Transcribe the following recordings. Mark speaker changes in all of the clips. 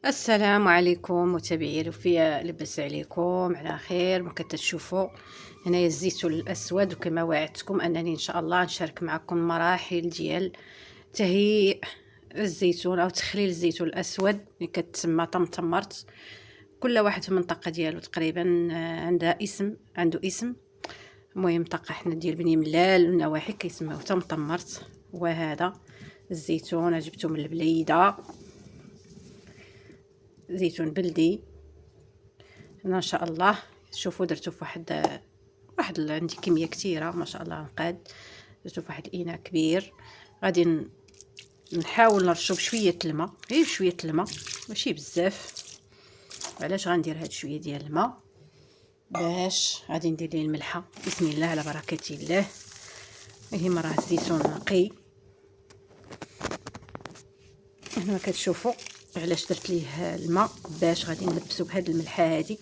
Speaker 1: السلام عليكم متابعي رفيا، لبس عليكم على خير. ما كتشوفوا هنايا الزيتون الاسود، وكما وعدتكم انني ان شاء الله نشارك معكم مراحل ديال تهيئ الزيتون او تخليل الزيتون الاسود اللي كتسمى طمطمرت. كل واحد في المنطقه ديالو تقريبا عندها اسم، عنده اسم. المهم منطقه حنا ديال بني ملال والنواحي كيسموه طمطمرت. وهذا الزيتون جبته من البليده، زيتون بلدي. انا ان شاء الله شوفوا درتو في واحد عندي كميه كثيره ما شاء الله نقاد. درتو في واحد الاناء كبير. غادي نحاول نرشو بشويه الماء، غير شويه الماء ماشي بزاف. علاش غندير هاد شويه ديال الماء؟ باش غادي ندير ليه الملحه. بسم الله على بركه الله. هي راه الزيتون نقي. هنا كتشوفوا علاش درت ليه الماء، باش غادي نلبسو بهاد الملحه هادي.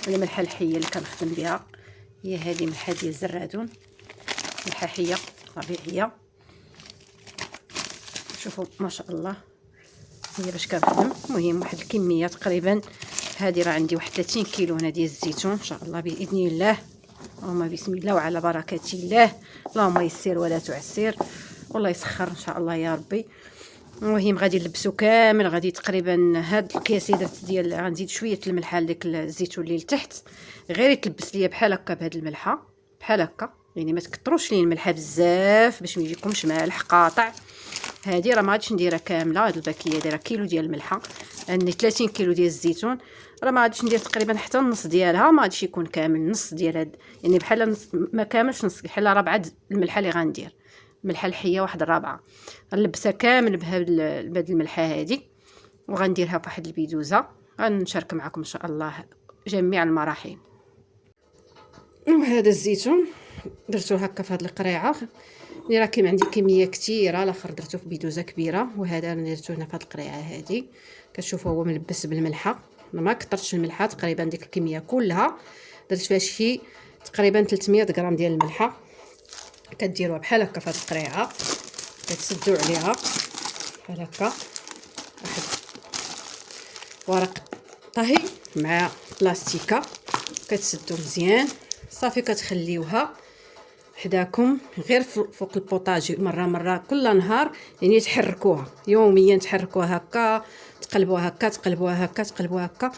Speaker 1: الملحه الحيه اللي كنخدم بها هي هذه، ملحه ديال الزرادون، ملحه حيه طبيعيه. شوفوا ما شاء الله هي باش كنخدم. المهم واحد الكميه تقريبا هذه، راه عندي واحد 30 كيلو هنا ديال الزيتون ان شاء الله باذن الله. اللهم بسم الله وعلى بركه الله. اللهم يسر ولا تعسر، والله يسخر ان شاء الله يا ربي. المهم غادي نلبسو كامل. غادي تقريبا هاد الكياس درت ديال، غنزيد شويه الملحه لديك الزيتون اللي لتحت، غير يتلبس ليا بحال هكا بهاد الملحه، بحال هكا. يعني ما تكثروش لي الملحه بزاف باش ما يجيكمش مالح قاطع. هذه راه ما غاديش نديرها كامله. هاد الباكيه دايره كيلو ديال الملحه، عندي 30 كيلو ديال الزيتون. راه ما غاديش ندير تقريبا حتى النص ديالها، ما غاديش يكون كامل، نص ديال هاد يعني بحال ما كاملش نص، بحال ربعه الملحه اللي غندير. الملحه الحيه واحد الرابعه غنلبسها كامل بهاد الملحه هادي، وغنديرها فواحد البيدوزه. غنشارك معكم ان شاء الله جميع المراحل. وهذا الزيتون درتو هكا في هاد القريعه اللي راه كاين عندي كميه كثيره. الاخر درتو في بيدوزه كبيره، وهذا درتو هنا في هاد القريعه هادي. كتشوفوا هو ملبس بالملحه، ما كثرتش الملحه، تقريبا ديك الكميه كلها درت فيها شي تقريبا 300 غرام ديال الملحه. كديروها بحال هكا في هاد القريعه، كتسدوا عليها بحال هكا واحد ورق طهي مع بلاستيكه، كتسدوا مزيان. صافي كتخليوها حداكم غير فوق البوطاجي مره كل نهار، يعني تحركوها يوميا، تحركوها هكا، تقلبوها هكا، تقلبوها هكا، تقلبوها هكا،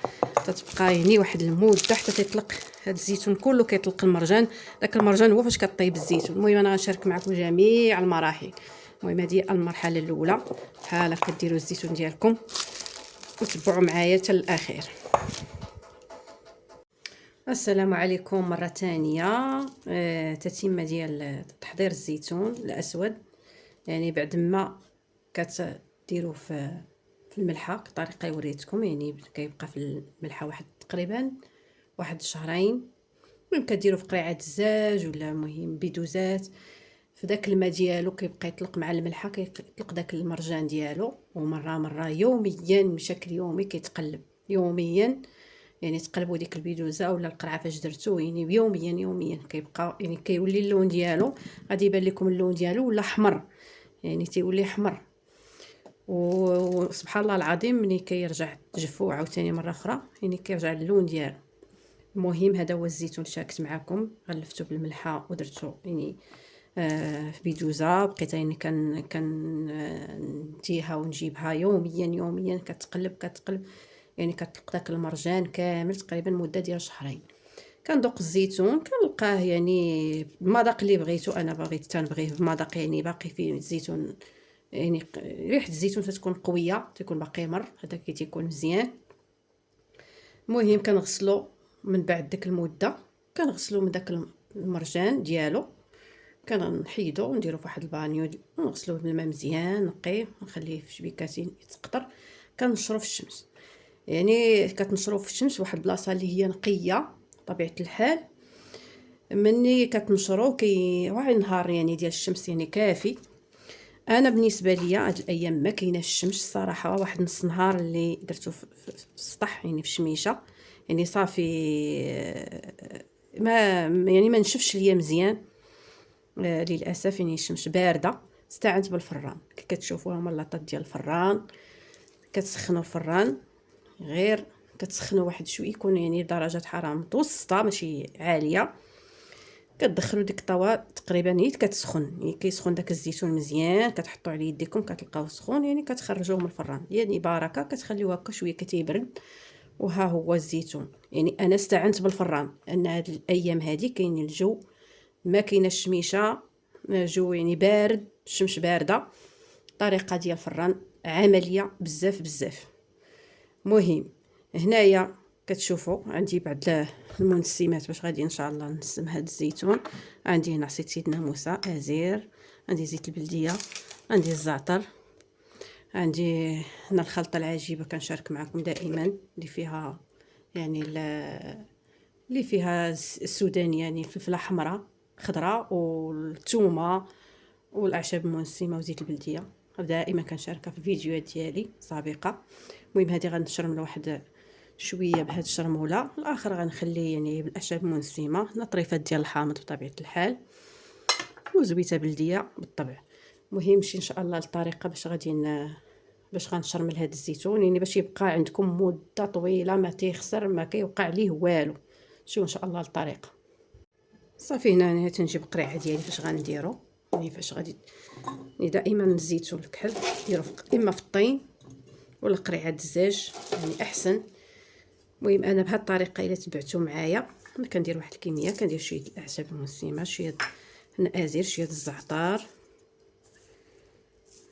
Speaker 1: تتبقى يعني واحد المده حتى تيطلق هاد الزيتون كله، كيطلق المرجان. داك المرجان هو فاش كطيب الزيتون. المهم انا غنشارك معكم جميع المراحل. المهم هذه المرحله الاولى. بحال هكا ديروا الزيتون ديالكم وتبعوا معايا حتى الاخير. السلام عليكم مرة تانية. تتمة ديال تحضير الزيتون الأسود. يعني بعد ما كتديروه في الملحة الطريقة وريتكم، يعني كيبقى في الملحة واحد تقريبا واحد شهرين. المهم كديروا في قريعة الزاج ولا مهم بيدوزات، في داك الماء ديالو كيبقى يطلق مع الملحة، كيطلق داك المرجان ديالو. ومرة يوميا بشكل يومي كيتقلب يوميا. يعني تقلبوا ديك البيدوزه ولا القرعه فاش درتو، يعني يوميا كيبقى، يعني كيولي اللون ديالو. غادي يبان لكم اللون ديالو ولا احمر، يعني تيولي احمر. وسبحان الله العظيم ملي كيرجع تجفو عاوتاني مره اخرى، يعني كيرجع اللون ديالو. المهم هذا هو الزيتون شاركت معكم. غلفتو بالملحه ودرتو يعني في بيدوزه. بقيت يعني نديها ونجيبها يوميا كتقلب يعني كتطلق داك المرجان كامل تقريبا مده ديال شهرين. كندوق الزيتون كنلقاه يعني المذاق اللي بغيتو. انا تنبغيه بمذاق يعني باقي فيه الزيتون، يعني ريحه الزيتون تكون قويه، تكون باقي مر، هذا تيكون مزيان. المهم كنغسلو من بعد ديك المده، كنغسلو من داك المرجان ديالو، كنحيدو ونديرو فواحد البانيو، نغسلوه بالماء مزيان نقيه، نخليه في شبيكاتين يتقطر. كنشرو في الشمس، يعني كتنشرو في الشمس واحد البلاصه اللي هي نقيه طبيعه الحال. مني كتنشرو واحد النهار يعني ديال الشمس يعني كافي. انا بالنسبه ليا هاد الايام ما كايناش الشمس الصراحه، واحد نص نهار اللي درتو في السطح يعني في الشميشه، يعني صافي ما يعني ما نشفش ليا مزيان. للاسف يعني الشمس بارده. استعنت بالفران، كتشوفوها هما لاطات ديال الفران. كتسخنوا الفران غير كتسخنوا واحد شويه، يكون يعني درجه حراره متوسطه ماشي عاليه. كتدخلوا ديك الطاوه تقريبا نيت كتسخن، يعني كيسخن داك الزيتون مزيان، كتحطوا عليه يديكم كتلقاوه سخون، يعني كتخرجوه من الفران يعني بركه. كتخليوه هكا شويه كتيبرد، وها هو الزيتون. يعني انا استعنت بالفران ان هاد الايام هادي كاين الجو ما كاينه الشميشه، جو يعني بارد، الشمس بارده. الطريقه ديال الفران عمليه بزاف بزاف. مهم هنايا كتشوفوا عندي بعض المنسمات باش غادي ان شاء الله نسم هاد الزيتون. عندي هنا عصير سيدنا موسى، ازير، عندي زيت البلديه، عندي الزعتر، عندي هنا الخلطه العجيبه كنشارك معكم دائما، اللي فيها يعني اللي فيها السودانيه، يعني الفلفله حمراء خضراء والثومه والاعشاب المنسمه وزيت البلديه. دائما كنشاركها في الفيديوهات ديالي السابقه. المهم هذه غنشرم لواحد شويه بهاد الشرموله، الاخر غنخليه يعني بالاعشاب المنسمه، نطريفات ديال الحامض بطبيعه الحال، وزويته بلديه بالطبع. المهم نمشي ان شاء الله للطريقه باش غنشرمل هاد الزيتون، يعني باش يبقى عندكم مده طويله ما تيخسر ما كيوقع ليه والو. شوفوا ان شاء الله الطريقه. صافي هنا انا تنجيب القريعه ديالي فاش غنديرو، يعني فاش غادي يعني دائما الزيتون الكحل ديرو اما في الطين ولا قريعه الدجاج يعني احسن. المهم انا بهذه الطريقه الا تبعتوا معايا انا كندير واحد الكميه، كندير شويه الاعشاب المنسمه، شويه الازير، شويه الزعتر،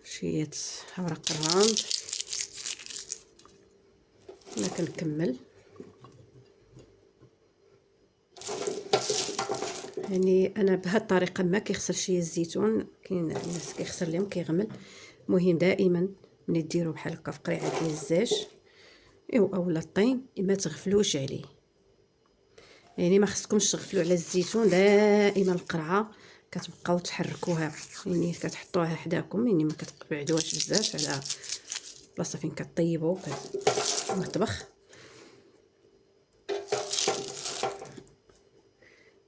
Speaker 1: شويه اوراق الرند. انا كنكمل يعني انا بهذه الطريقه ما كيخسرش ليا الزيتون، كاين الناس كيخسر لهم كيغمل. المهم دائما ملي ديروا بحال هكا في قريعه ديال الزاج اولا الطين ما تغفلوش عليه، يعني ما خصكمش تغفلوا على الزيتون. دائما القرعه كتبقاو تحركوها، يعني كتحطوها حداكم، يعني ما كتبعدوهاش بزاف على بلاصه فين كطيبوا المطبخ.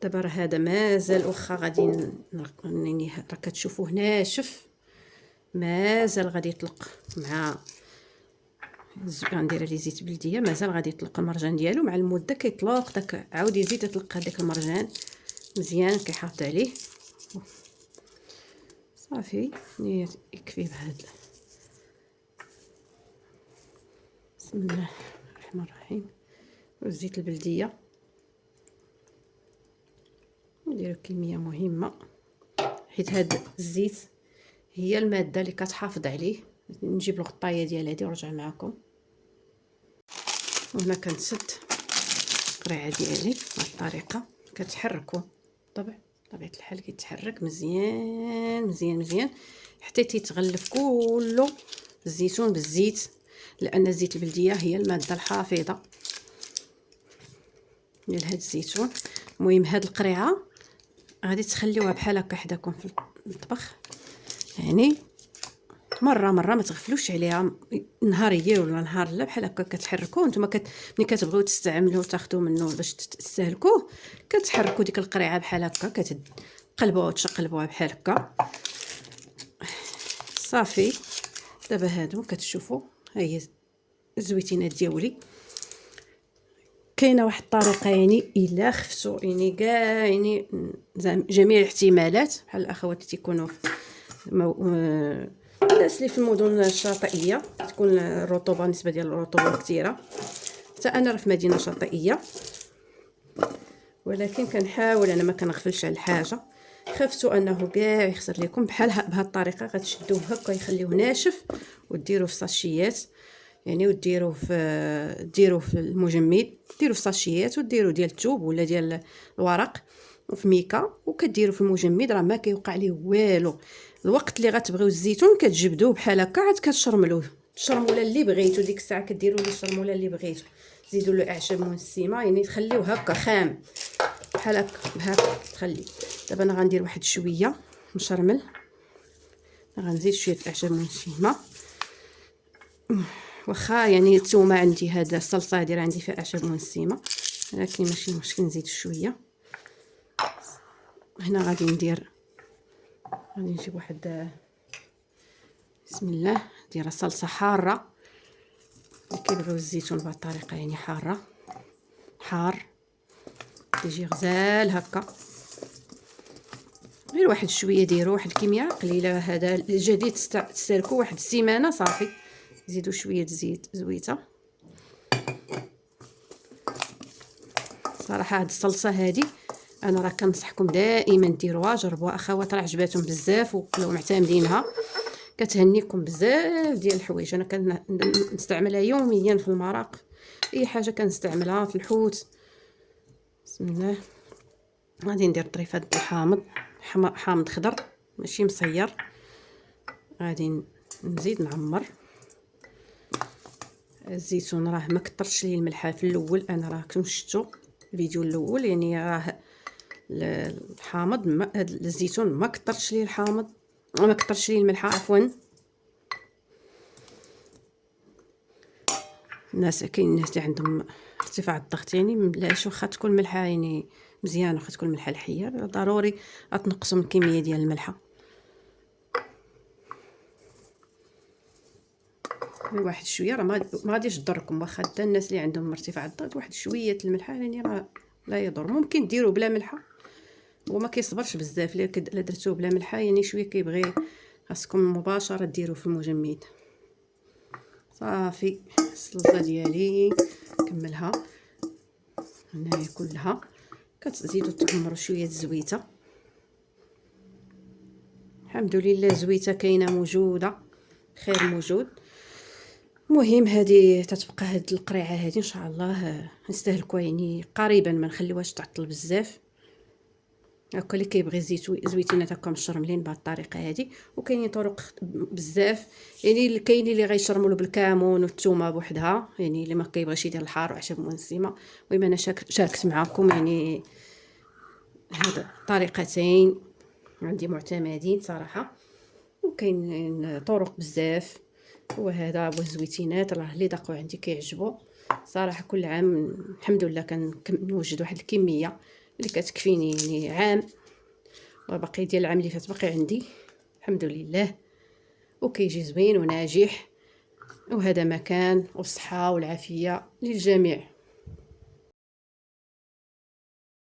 Speaker 1: دابا راه هذا مازال واخا غادي يعني راه كتشوفوه ناشف، مازال غادي يطلق مع غندير عليه زيت بلديه، مازال غادي يطلق المرجان ديالو. مع المده كيطلق داك، عاود يزيد يطلق هذاك المرجان مزيان، كيحافظ عليه. صافي يكفي بهذا. بسم الله الرحمن الرحيم. والزيت البلديه نديرو كميه مهمه، حيت هاد الزيت هي الماده اللي كتحافظ عليه. نجيب الغطايه ديال هادي ونرجع معكم. وهنا كنسد القريعه ديالي بهاد الطريقه، كتحركوا طبعا بطبيعه الحال كيتحرك مزيان مزيان مزيان حتى تيتغلف كله الزيتون بالزيت، لان زيت البلديه هي الماده الحافظه ديال هاد الزيتون. المهم هاد القريعه غادي تخليوها بحال هكا حداكم في المطبخ، يعني مره ما تغفلوش عليها، نهاريه ولا نهار لا، بحال هكا كتحركوه نتوما ملي كتبغيو تستعملوه تاخذوا منه باش تستهلكوه، كتحركوا ديك القريعه بحال هكا، كتقلبوها وتشقلبوها بحال هكا. صافي دابا هادو كتشوفوا ها هي الزويتينات ديالي. كاينه واحد الطريقه يعني الا خفتوا يعني كاع يعني جميع الاحتمالات، بحال الاخوات اللي تيكونوا الناس اللي في المدن الشاطئيه تكون الرطوبه، النسبه ديال الرطوبه كثيره. حتى انا راه في مدينه شاطئيه، ولكن كنحاول انا ما كنغفلش على الحاجه. خفتوا انه كاع يخسر لكم بهذه الطريقه، غتشدوه هكا يخليوه ناشف وديروه في ساشيات، يعني ديروه في المجمد، ديروه في ساشيات وديروه ديال الثوب ولا ديال الورق وفي ميكا وكديروا في المجمد، راه ما كيوقع ليه والو. الوقت اللي غتبغيو الزيتون كتجبدوه بحال هكا عاد كتشرملوه الشرموله اللي بغيتو، ديك الساعه كديروا له الشرموله اللي بغيتو، زيدوا له اعشاب منسمه، يعني تخليوه هكا خام بحال هكا تخلي. دابا انا غندير واحد شويه نشرمل، غنزيد شويه اعشاب منسمه، واخا يعني الثومه عندي هذا الصلصه هادي راه عندي فيها اعشاب منسمه، ولكن ماشي مشكل نزيد شويه. هنا غادي نجيب واحد بسم الله، ندير صلصه حاره اللي كيبغيو الزيتون بهذه الطريقه يعني حار يجي غزال هكا. غير واحد شويه ديروا واحد الكميه قليله. هذا الجديد تستهلكوا واحد السيمانه صافي. زيدوا شويه زيت زويته. صراحه هاد الصلصه هذه انا راه كنصحكم دائما ديروها، جربوها اخوات، راه عجباتهم بزاف وكلاو معتمدينها. كتهنيكم بزاف ديال الحوايج. انا كنستعملها يوميا في المراق، اي حاجه كنستعملها في الحوت. بسم الله. غادي ندير طريفه الحامض، حامض خضر ماشي مصير. غادي نزيد نعمر. الزيتون راه ما كثرش ليه الملحه في الاول، انا راه كنتو شفتوا الفيديو الاول، يعني راه الحامض الزيتون ما كثرش ليه الحامض، ما كثرش ليه الملحه عفوا. كاين الناس اللي عندهم ارتفاع الضغط، يعني مبلاش واخا تكون ملحه يعني مزيانه، واخا تكون ملحه الحيه ضروري غتنقصوا من الكميه ديال الملحه. واحد شويه راه ما غاديش تضركم، واخا حتى الناس اللي عندهم ارتفاع الضغط واحد شويه الملحه يعني راه لا يضر. ممكن ديروه بلا ملحه، هو ما كيصبرش بزاف. الا درتوه بلا ملحه يعني شويه كيبغي، خاصكم مباشره ديروه في المجمد. صافي الصلصه ديالي كملها هنايا كلها. كتزيدوا تعمروا شويه الزويته. الحمد لله الزويته كاينه موجوده، خير موجود. المهم هذه تتبقى هاد القريعه هذه ان شاء الله نستهلكوها يعني قريبا، ما نخليوهاش تعطل بزاف. هكا اللي كيبغي زويتينات هكا مشرملين بهذه الطريقه هذه. وكاينين طرق بزاف، يعني كاينين اللي غيشرملوا بالكمون والثومه بوحدها، يعني اللي ما كيبغيش يدير الحار وعشب منسمه. المهم انا شاركت معكم يعني هاد طريقتين عندي معتمدين صراحه، وكاين طرق بزاف. وهذا هو الزويتينات راه اللي داقوا عندي كيعجبوا صراحه. كل عام الحمد لله كنوجد واحد الكميه اللي كتكفيني يعني عام، وباقي ديال العام اللي فات باقي عندي الحمد لله، وكيجي زوين وناجح. وهذا مكان والصحه والعافيه للجميع.